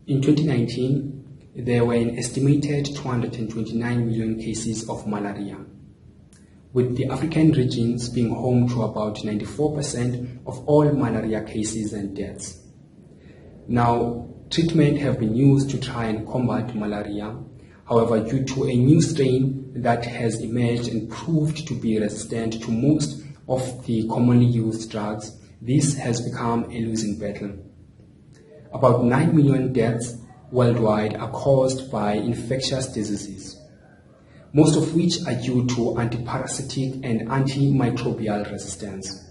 In 2019, there were an estimated 229 million cases of malaria, with the African regions being home to about 94% of all malaria cases and deaths. Now, treatment have been used to try and combat malaria. However, due to a new strain that has emerged and proved to be resistant to most of the commonly used drugs, this has become a losing battle. About 9 million deaths worldwide are caused by infectious diseases, most of which are due to antiparasitic and antimicrobial resistance.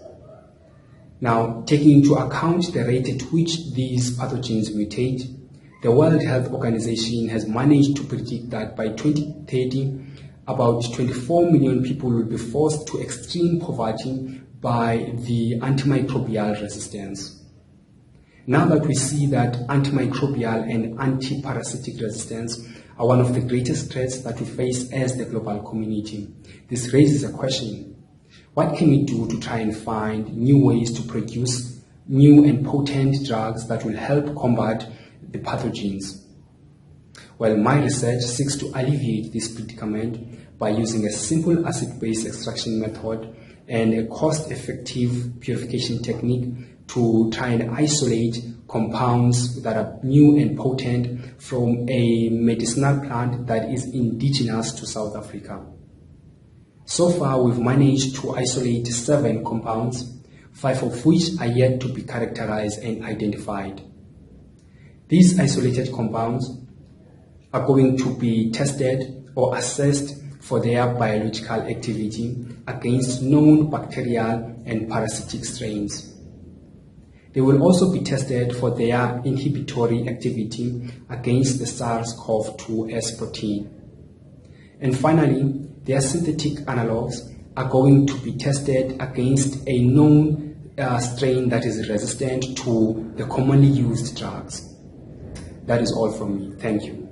Now, taking into account the rate at which these pathogens mutate, the World Health Organization has managed to predict that by 2030, about 24 million people will be forced to extreme poverty by the antimicrobial resistance. Now that we see that antimicrobial and antiparasitic resistance are one of the greatest threats that we face as the global community, this raises a question. What can we do to try and find new ways to produce new and potent drugs that will help combat the pathogens? Well, my research seeks to alleviate this predicament by using a simple acid-base extraction method and a cost-effective purification technique to try and isolate compounds that are new and potent from a medicinal plant that is indigenous to South Africa. So far, we've managed to isolate 7 compounds, 5 of which are yet to be characterized and identified. These isolated compounds are going to be tested or assessed for their biological activity against known bacterial and parasitic strains. They will also be tested for their inhibitory activity against the SARS-CoV-2 S protein. And finally, their synthetic analogs are going to be tested against a known strain that is resistant to the commonly used drugs. That is all from me. Thank you.